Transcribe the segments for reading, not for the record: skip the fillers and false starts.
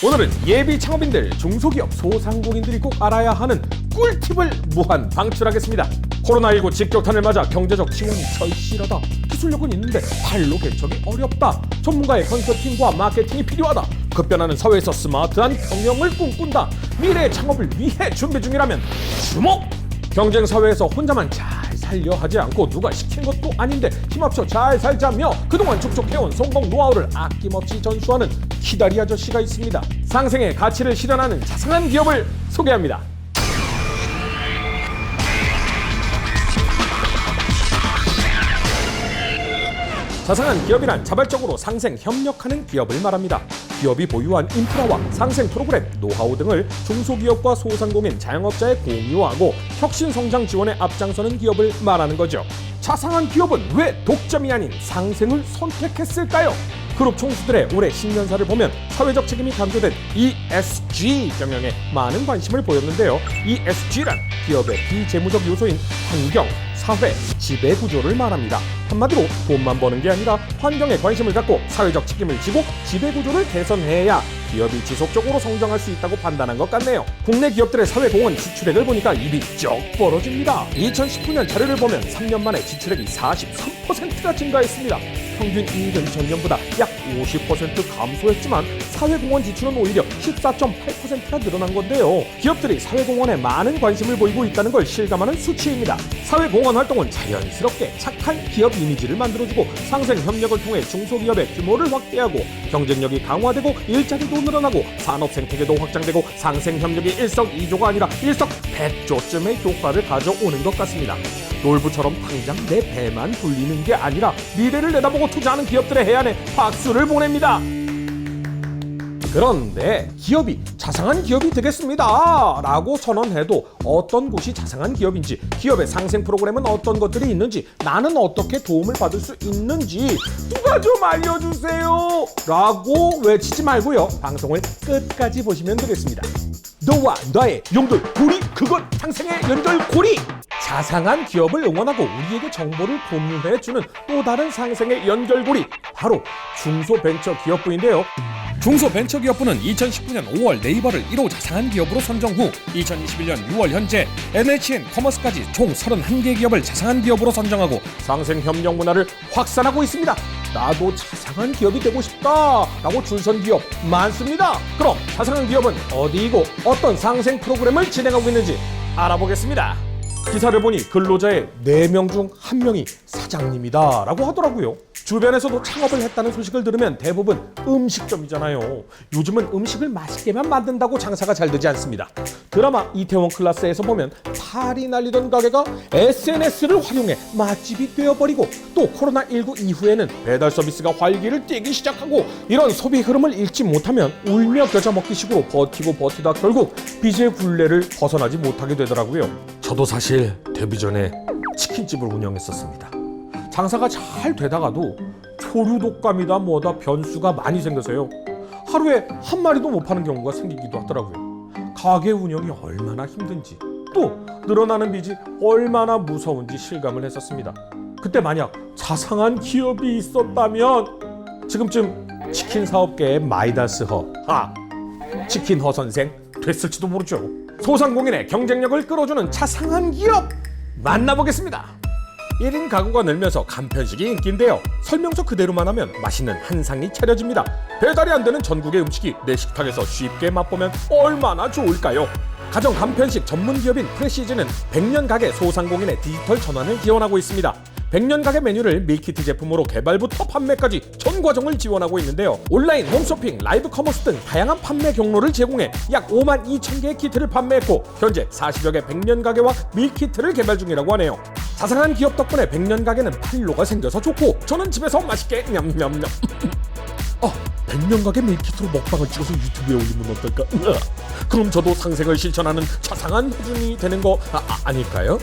오늘은 예비 창업인들, 중소기업, 소상공인들이 꼭 알아야 하는 꿀팁을 무한 방출하겠습니다. 코로나19 직격탄을 맞아 경제적 지원이 절실하다. 기술력은 있는데 발로 개척이 어렵다. 전문가의 컨설팅과 마케팅이 필요하다. 급변하는 사회에서 스마트한 경영을 꿈꾼다. 미래의 창업을 위해 준비 중이라면 주목! 경쟁 사회에서 혼자만 잘 살려 하지 않고 누가 시킨 것도 아닌데 힘합쳐 잘 살자며 그동안 축적해온 성공 노하우를 아낌없이 전수하는 키다리 아저씨가 있습니다. 상생의 가치를 실현하는 자상한 기업을 소개합니다. 자상한 기업이란 자발적으로 상생 협력하는 기업을 말합니다. 기업이 보유한 인프라와 상생 프로그램, 노하우 등을 중소기업과 소상공인, 자영업자에 공유하고 혁신 성장 지원에 앞장서는 기업을 말하는 거죠. 자상한 기업은 왜 독점이 아닌 상생을 선택했을까요? 그룹 총수들의 올해 신년사를 보면 사회적 책임이 강조된 ESG 경영에 많은 관심을 보였는데요. ESG란 기업의 비재무적 요소인 환경, 사회, 지배 구조를 말합니다. 한마디로 돈만 버는 게 아니라 환경에 관심을 갖고 사회적 책임을 지고 지배 구조를 개선해야 기업이 지속적으로 성장할 수 있다고 판단한 것 같네요. 국내 기업들의 사회공헌 지출액을 보니까 입이 쩍 벌어집니다. 2019년 자료를 보면 3년 만에 지출액이 43%가 증가했습니다. 평균 이익은 전년보다 약 50% 감소했지만 사회공헌 지출은 오히려 14.8%가 늘어난 건데요. 기업들이 사회공헌에 많은 관심을 보이고 있다는 걸 실감하는 수치입니다. 사회공헌 활동은 자연스럽게 착한 기업 이미지를 만들어주고 상생 협력을 통해 중소기업의 규모를 확대하고 경쟁력이 강화되고 일자리도 늘어나고 산업 생태계도 확장되고 상생 협력이 일석이조가 아니라 일석백조쯤의 효과를 가져오는 것 같습니다. 놀부처럼 당장 내 배만 불리는 게 아니라 미래를 내다보고 투자하는 기업들의 해안에 박수를 보냅니다. 그런데 기업이 자상한 기업이 되겠습니다 라고 선언해도 어떤 곳이 자상한 기업인지, 기업의 상생 프로그램은 어떤 것들이 있는지, 나는 어떻게 도움을 받을 수 있는지 누가 좀 알려주세요 라고 외치지 말고요, 방송을 끝까지 보시면 되겠습니다. 너와 나의 연결고리, 그건 상생의 연결고리. 자상한 기업을 응원하고 우리에게 정보를 공유해주는 또 다른 상생의 연결고리, 바로 중소벤처기업부인데요. 중소벤처기업부는 2019년 5월 네이버를 1호 자상한 기업으로 선정 후 2021년 6월 현재 NHN 커머스까지 총 31개 기업을 자상한 기업으로 선정하고 상생 협력 문화를 확산하고 있습니다. 나도 자상한 기업이 되고 싶다 라고 줄선 기업 많습니다. 그럼 자상한 기업은 어디이고 어떤 상생 프로그램을 진행하고 있는지 알아보겠습니다. 기사를 보니 근로자의 4명 중 1명이 사장님이다 라고 하더라고요. 주변에서도 창업을 했다는 소식을 들으면 대부분 음식점이잖아요. 요즘은 음식을 맛있게만 만든다고 장사가 잘 되지 않습니다. 드라마 이태원 클라스에서 보면 팔이 날리던 가게가 SNS를 활용해 맛집이 되어버리고, 또 코로나19 이후에는 배달 서비스가 활기를 띠기 시작하고, 이런 소비 흐름을 읽지 못하면 울며 겨자 먹기식으로 버티고 버티다 결국 빚의 굴레를 벗어나지 못하게 되더라고요. 저도 사실 데뷔 전에 치킨집을 운영했었습니다. 장사가 잘 되다가도 초류 독감이다 뭐다 변수가 많이 생겨서요, 하루에 한 마리도 못 파는 경우가 생기기도 하더라고요. 가게 운영이 얼마나 힘든지, 또 늘어나는 빚이 얼마나 무서운지 실감을 했었습니다. 그때 만약 자상한 기업이 있었다면 지금쯤 치킨 사업계의 마이다스허, 치킨허 선생 됐을지도 모르죠. 소상공인의 경쟁력을 끌어주는 자상한 기업 만나보겠습니다. 1인 가구가 늘면서 간편식이 인기인데요. 설명서 그대로만 하면 맛있는 한 상이 차려집니다. 배달이 안 되는 전국의 음식이 내 식탁에서 쉽게 맛보면 얼마나 좋을까요? 가정 간편식 전문 기업인 프레시즈는 100년 가게 소상공인의 디지털 전환을 지원하고 있습니다. 100년 가게 메뉴를 밀키트 제품으로 개발부터 판매까지 전 과정을 지원하고 있는데요. 온라인 홈쇼핑, 라이브 커머스 등 다양한 판매 경로를 제공해 약 5만 2천 개의 키트를 판매했고, 현재 40여 개 100년 가게와 밀키트를 개발 중이라고 하네요. 자상한 기업 덕분에 100년 가게는 팔로가 생겨서 좋고, 저는 집에서 맛있게 냠냠냠 100년 가게 밀키트로 먹방을 찍어서 유튜브에 올리면 어떨까? 그럼 저도 상생을 실천하는 자상한 호준이 되는 거 아닐까요?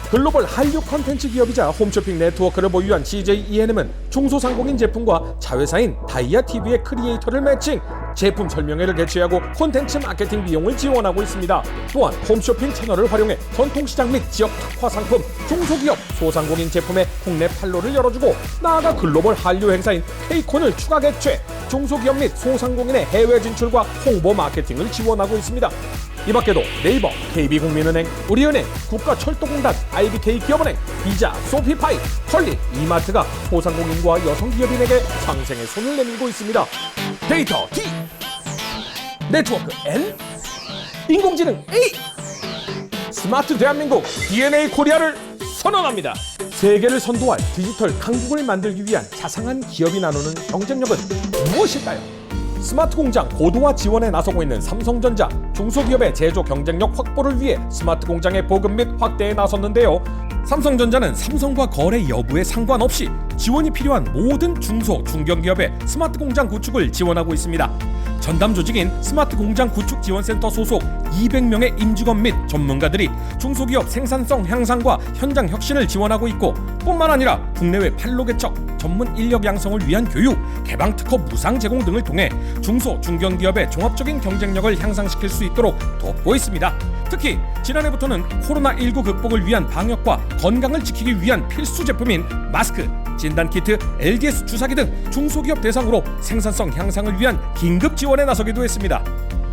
글로벌 한류 콘텐츠 기업이자 홈쇼핑 네트워크를 보유한 CJ ENM은 중소상공인 제품과 자회사인 다이아TV의 크리에이터를 매칭, 제품 설명회를 개최하고 콘텐츠 마케팅 비용을 지원하고 있습니다. 또한 홈쇼핑 채널을 활용해 전통시장 및 지역 특화 상품, 중소기업, 소상공인 제품의 국내 판로를 열어주고, 나아가 글로벌 한류 행사인 케이콘을 추가 개최, 중소기업 및 소상공인의 해외 진출과 홍보 마케팅을 지원하고 있습니다. 이 밖에도 네이버, KB국민은행, 우리은행, 국가철도공단, IBK기업은행, 비자, 소피파이, 컬리, 이마트가 소상공인과 여성기업인에게 상생의 손을 내밀고 있습니다. 데이터 D, 네트워크 N, 인공지능 A, 스마트 대한민국 DNA 코리아를 선언합니다. 세계를 선도할 디지털 강국을 만들기 위한 자상한 기업이 나누는 경쟁력은 무엇일까요? 스마트 공장 고도화 지원에 나서고 있는 삼성전자, 중소기업의 제조 경쟁력 확보를 위해 스마트 공장의 보급 및 확대에 나섰는데요. 삼성전자는 삼성과 거래 여부에 상관없이 지원이 필요한 모든 중소, 중견기업의 스마트 공장 구축을 지원하고 있습니다. 전담 조직인 스마트 공장 구축 지원센터 소속 200명의 임직원 및 전문가들이 중소기업 생산성 향상과 현장 혁신을 지원하고 있고, 뿐만 아니라 국내외 판로 개척, 전문 인력 양성을 위한 교육, 개방 특허 무상 제공 등을 통해 중소, 중견기업의 종합적인 경쟁력을 향상시킬 수 있도록 돕고 있습니다. 특히 지난해부터는 코로나19 극복을 위한 방역과 건강을 지키기 위한 필수 제품인 마스크, 진단키트, LDS 주사기 등 중소기업 대상으로 생산성 향상을 위한 긴급 지원에 나서기도 했습니다.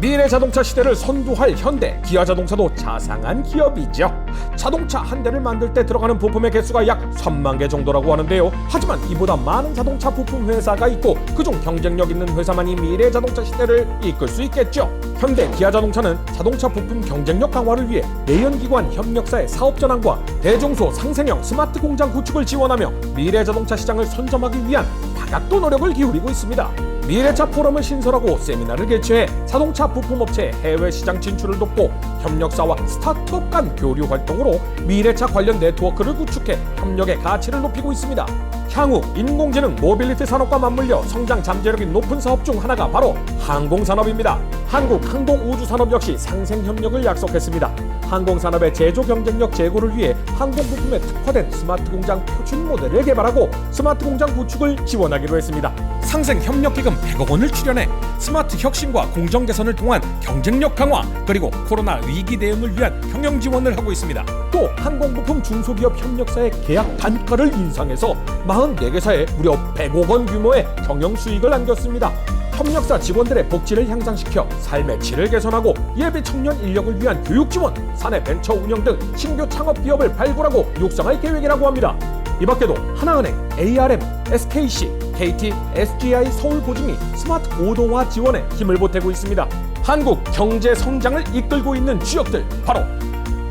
미래 자동차 시대를 선도할 현대, 기아자동차도 자상한 기업이죠. 자동차 한 대를 만들 때 들어가는 부품의 개수가 약 3만 개 정도라고 하는데요. 하지만 이보다 많은 자동차 부품 회사가 있고 그중 경쟁력 있는 회사만이 미래 자동차 시대를 이끌 수 있겠죠. 현대, 기아자동차는 자동차 부품 경쟁력 강화를 위해 내연기관 협력사의 사업 전환과 대중소 상생형 스마트 공장 구축을 지원하며 미래 자동차 시장을 선점하기 위한 다각도 노력을 기울이고 있습니다. 미래차 포럼을 신설하고 세미나를 개최해 자동차 부품업체의 해외 시장 진출을 돕고 협력사와 스타트업 간 교류 활동으로 미래차 관련 네트워크를 구축해 협력의 가치를 높이고 있습니다. 향후 인공지능 모빌리티 산업과 맞물려 성장 잠재력이 높은 사업 중 하나가 바로 항공산업입니다. 한국항공우주산업 역시 상생 협력을 약속했습니다. 항공산업의 제조 경쟁력 제고를 위해 항공부품에 특화된 스마트 공장 표준 모델을 개발하고 스마트 공장 구축을 지원하기로 했습니다. 상생협력기금 100억 원을 출연해 스마트 혁신과 공정 개선을 통한 경쟁력 강화, 그리고 코로나 위기 대응을 위한 경영 지원을 하고 있습니다. 또 항공부품 중소기업 협력사의 계약 단가를 인상해서 44개사에 무려 100억 원 규모의 경영 수익을 안겼습니다. 협력사 직원들의 복지를 향상시켜 삶의 질을 개선하고 예비 청년 인력을 위한 교육 지원, 사내 벤처 운영 등 신규 창업 기업을 발굴하고 육성할 계획이라고 합니다. 이 밖에도 하나은행, ARM, SKC, KT, SGI 서울보증이 스마트 고도화 지원에 힘을 보태고 있습니다. 한국 경제 성장을 이끌고 있는 지역들, 바로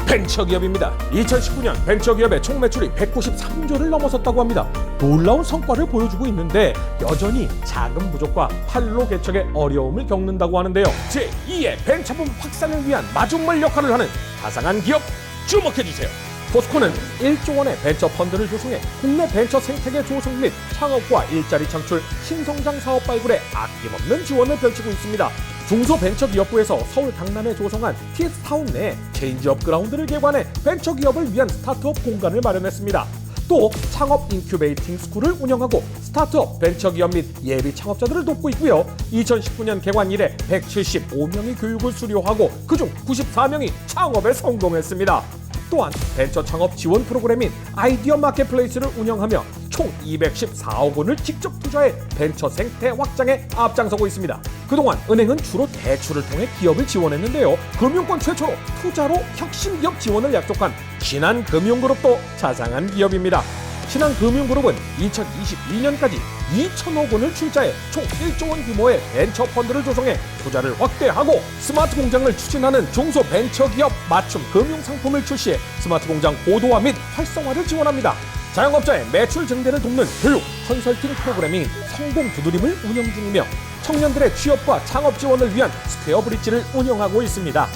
벤처기업입니다. 2019년 벤처기업의 총 매출이 193조를 넘어섰다고 합니다. 놀라운 성과를 보여주고 있는데 여전히 자금 부족과 판로 개척의 어려움을 겪는다고 하는데요. 제2의 벤처붐 확산을 위한 마중물 역할을 하는 자상한 기업 주목해주세요. 포스코는 1조 원의 벤처 펀드를 조성해 국내 벤처 생태계 조성 및 창업과 일자리 창출, 신성장 사업 발굴에 아낌없는 지원을 펼치고 있습니다. 중소벤처기업부에서 서울 강남에 조성한 TX타운 내 체인지업 그라운드를 개관해 벤처기업을 위한 스타트업 공간을 마련했습니다. 또 창업 인큐베이팅 스쿨을 운영하고 스타트업, 벤처기업 및 예비 창업자들을 돕고 있고요. 2019년 개관 이래 175명이 교육을 수료하고 그중 94명이 창업에 성공했습니다. 또한 벤처 창업 지원 프로그램인 아이디어 마켓플레이스를 운영하며 총 214억 원을 직접 투자해 벤처 생태 확장에 앞장서고 있습니다. 그동안 은행은 주로 대출을 통해 기업을 지원했는데요. 금융권 최초로 투자로 혁신기업 지원을 약속한 신한금융그룹도 자상한 기업입니다. 신한금융그룹은 2022년까지 2천억 원을 출자해 총 1조 원 규모의 벤처 펀드를 조성해 투자를 확대하고 스마트 공장을 추진하는 중소벤처기업 맞춤 금융 상품을 출시해 스마트 공장 고도화 및 활성화를 지원합니다. 자영업자의 매출 증대를 돕는 교육, 컨설팅 프로그래밍 성공 두드림을 운영 중이며 청년들의 취업과 창업 지원을 위한 스퀘어 브릿지를 운영하고 있습니다.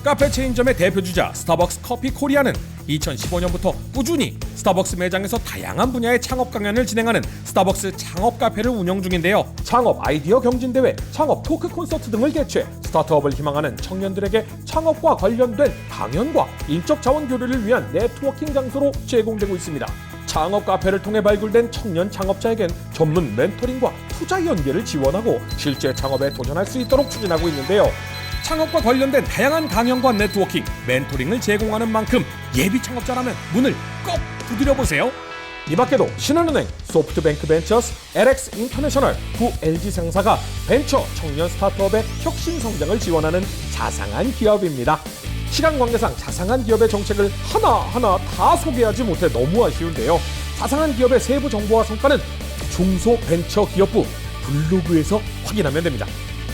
카페 체인점의 대표주자 스타벅스 커피 코리아는 2015년부터 꾸준히 스타벅스 매장에서 다양한 분야의 창업 강연을 진행하는 스타벅스 창업 카페를 운영 중인데요. 창업 아이디어 경진대회, 창업 토크 콘서트 등을 개최해 스타트업을 희망하는 청년들에게 창업과 관련된 강연과 인적 자원 교류를 위한 네트워킹 장소로 제공되고 있습니다. 창업 카페를 통해 발굴된 청년 창업자에겐 전문 멘토링과 투자 연계를 지원하고 실제 창업에 도전할 수 있도록 추진하고 있는데요. 창업과 관련된 다양한 강연과 네트워킹, 멘토링을 제공하는 만큼 예비 창업자라면 문을 꼭 두드려 보세요. 이 밖에도 신한은행, 소프트뱅크 벤처스, LX 인터내셔널, 구 LG 상사가 벤처 청년 스타트업의 혁신 성장을 지원하는 자상한 기업입니다. 시간 관계상 자상한 기업의 정책을 하나하나 다 소개하지 못해 너무 아쉬운데요. 자상한 기업의 세부 정보와 성과는 중소벤처기업부 블로그에서 확인하면 됩니다.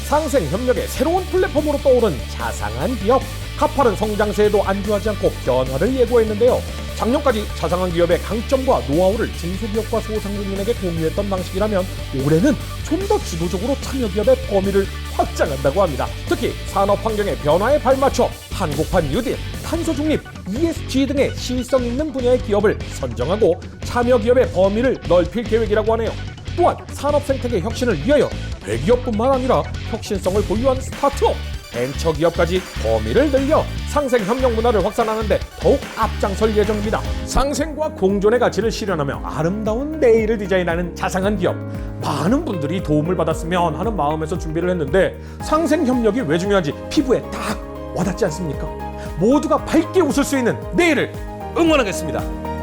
상생협력의 새로운 플랫폼으로 떠오른 자상한 기업. 가파른 성장세에도 안주하지 않고 변화를 예고했는데요. 작년까지 자상한 기업의 강점과 노하우를 중소기업과 소상공인에게 공유했던 방식이라면 올해는 좀 더 주도적으로 참여기업의 범위를 확장한다고 합니다. 특히 산업 환경의 변화에 발맞춰 한국판 뉴딜, 탄소 중립, ESG 등의 시의성 있는 분야의 기업을 선정하고 참여기업의 범위를 넓힐 계획이라고 하네요. 또한 산업 생태계 혁신을 위하여 대기업뿐만 아니라 혁신성을 보유한 스타트업, 벤처기업까지 범위를 늘려 상생협력 문화를 확산하는 데 더욱 앞장설 예정입니다. 상생과 공존의 가치를 실현하며 아름다운 내일을 디자인하는 자상한 기업. 많은 분들이 도움을 받았으면 하는 마음에서 준비를 했는데 상생협력이 왜 중요한지 피부에 딱 와닿지 않습니까? 모두가 밝게 웃을 수 있는 내일을 응원하겠습니다.